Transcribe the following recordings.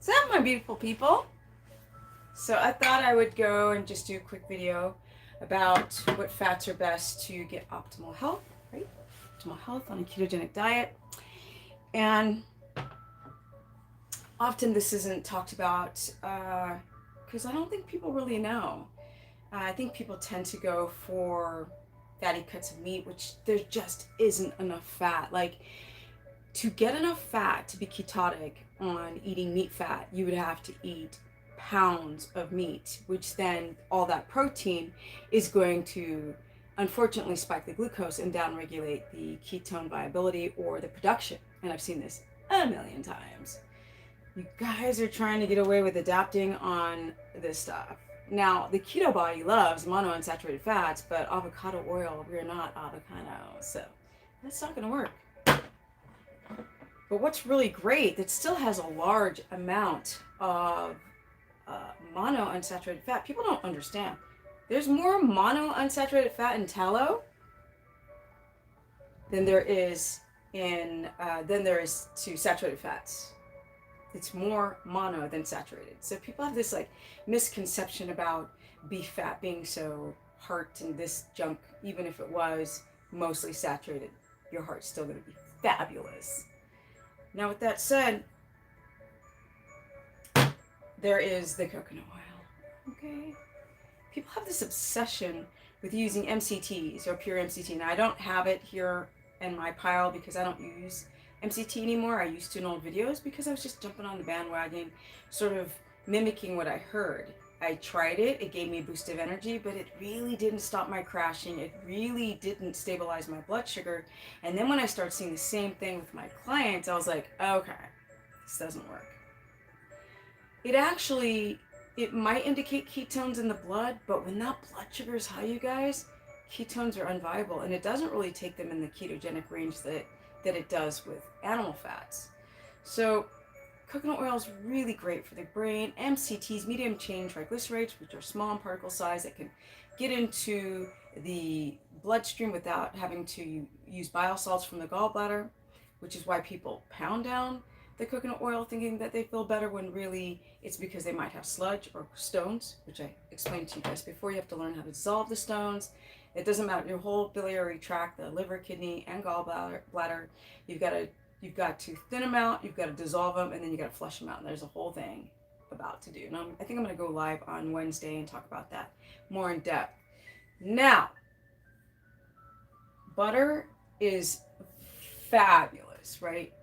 So, my beautiful people, so I thought I would go and just do a quick video about what fats are best to get optimal health, right? Optimal health on a ketogenic diet. And often this isn't talked about because I don't think people really know. I think people tend to go for fatty cuts of meat, which there just isn't enough fat. Like, to get enough fat to be ketotic on eating meat fat, you would have to eat pounds of meat, which then all that protein is going to unfortunately spike the glucose and downregulate the ketone viability or the production. And I've seen this a million times. You guys are trying to get away with adapting on this stuff. Now, the keto body loves monounsaturated fats, but avocado oil, we're not avocado, so that's not going to work. But what's really great, that still has a large amount of monounsaturated fat. People don't understand. There's more monounsaturated fat in tallow than there is to saturated fats. It's more mono than saturated. So people have this like misconception about beef fat being so heart and this junk, even if it was mostly saturated, your heart's still going to be fabulous. Now, with that said, there is the coconut oil. Okay? People have this obsession with using MCTs or pure MCT. Now, I don't have it here in my pile because I don't use MCT anymore. I used to in old videos because I was just jumping on the bandwagon, sort of mimicking what I heard. I tried it, it gave me a boost of energy, but it really didn't stop my crashing. It really didn't stabilize my blood sugar. And then when I started seeing the same thing with my clients, I was like, okay, this doesn't work. It might indicate ketones in the blood, but when that blood sugar is high, you guys, ketones are unviable, and it doesn't really take them in the ketogenic range that it does with animal fats. So coconut oil is really great for the brain. MCTs, medium chain triglycerides, which are small in particle size that can get into the bloodstream without having to use bile salts from the gallbladder, which is why people pound down the coconut oil thinking that they feel better when really it's because they might have sludge or stones, which I explained to you guys before. You have to learn how to dissolve the stones. It doesn't matter, your whole biliary tract, the liver, kidney, and gallbladder, you've got to thin them out, you've got to dissolve them, and then you got to flush them out. And there's a whole thing about to do. And I think I'm going to go live on Wednesday and talk about that more in depth. Now, butter is fabulous, right?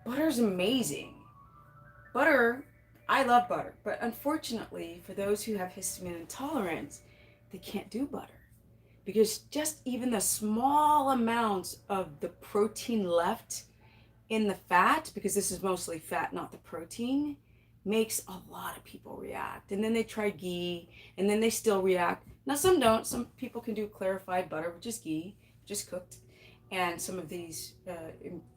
Butter's amazing. Butter, I love butter, but unfortunately, for those who have histamine intolerance, they can't do butter. Because just even the small amounts of the protein left in the fat, because this is mostly fat, not the protein, makes a lot of people react. And then they try ghee, and then they still react. Now, some don't. Some people can do clarified butter, which is ghee, just cooked. And some of these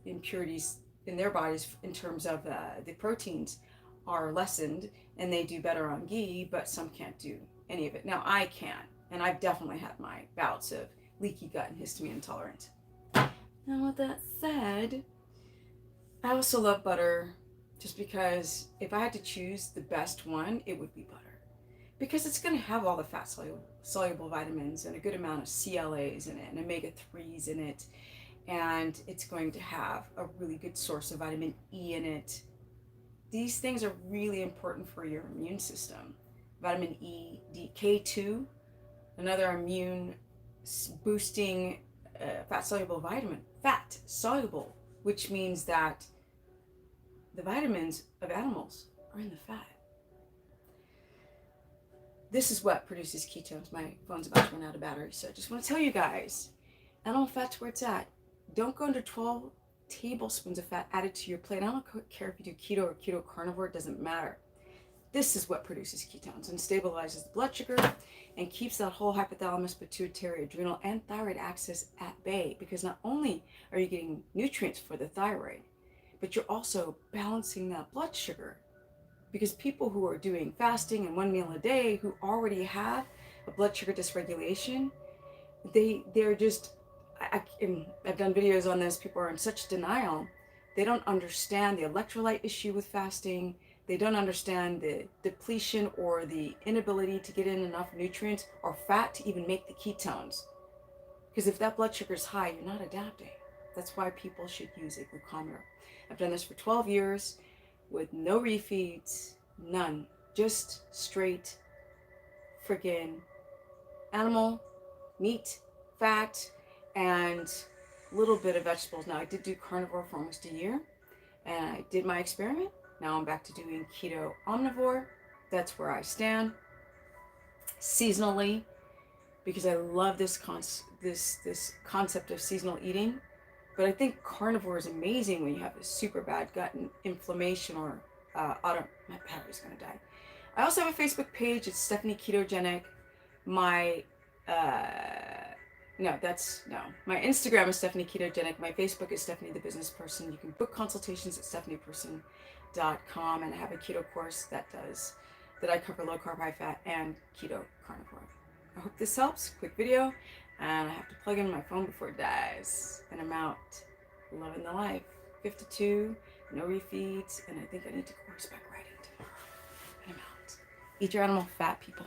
impurities in their bodies, in terms of the proteins, are lessened, and they do better on ghee, but some can't do any of it. Now, I can. And I've definitely had my bouts of leaky gut and histamine intolerance. Now, with that said, I also love butter just because if I had to choose the best one, it would be butter. Because it's going to have all the fat soluble vitamins and a good amount of CLAs in it and omega-3s in it. And it's going to have a really good source of vitamin E in it. These things are really important for your immune system. Vitamin E, K2, another immune boosting fat soluble vitamin. Fat soluble, which means that the vitamins of animals are in the fat. This is what produces ketones. My phone's about to run out of battery, so I just want to tell you guys, animal fat's where it's at. Don't go under 12 tablespoons of fat added to your plate. I don't care if you do keto or keto carnivore, it doesn't matter. This is what produces ketones and stabilizes the blood sugar and keeps that whole hypothalamus, pituitary, adrenal, and thyroid axis at bay, because not only are you getting nutrients for the thyroid, but you're also balancing that blood sugar. Because people who are doing fasting and one meal a day, who already have a blood sugar dysregulation, they're just, I've done videos on this, people are in such denial. They don't understand the electrolyte issue with fasting. They don't understand the depletion or the inability to get in enough nutrients or fat to even make the ketones. Because if that blood sugar is high, you're not adapting. That's why people should use a glucometer. I've done this for 12 years with no refeeds, none. Just straight freaking animal meat, fat, and a little bit of vegetables. Now, I did do carnivore for almost a year, and I did my experiment. Now I'm back to doing keto omnivore. That's where I stand. Seasonally, because I love this concept of seasonal eating. But I think carnivore is amazing when you have a super bad gut inflammation or my battery's gonna die. I also have a Facebook page. It's Stephanie Ketogenic. My my Instagram is Stephanie Ketogenic. My Facebook is Stephanie the Business Person. You can book consultations at stephanieperson.com, and I have a keto course that I cover low carb, high fat, and keto carnivore. I hope this helps. Quick video, and I have to plug in my phone before it dies. And I'm out. Loving the life. 52, no refeeds, and I think I need to go horseback riding tomorrow. And I'm out. Eat your animal fat, people.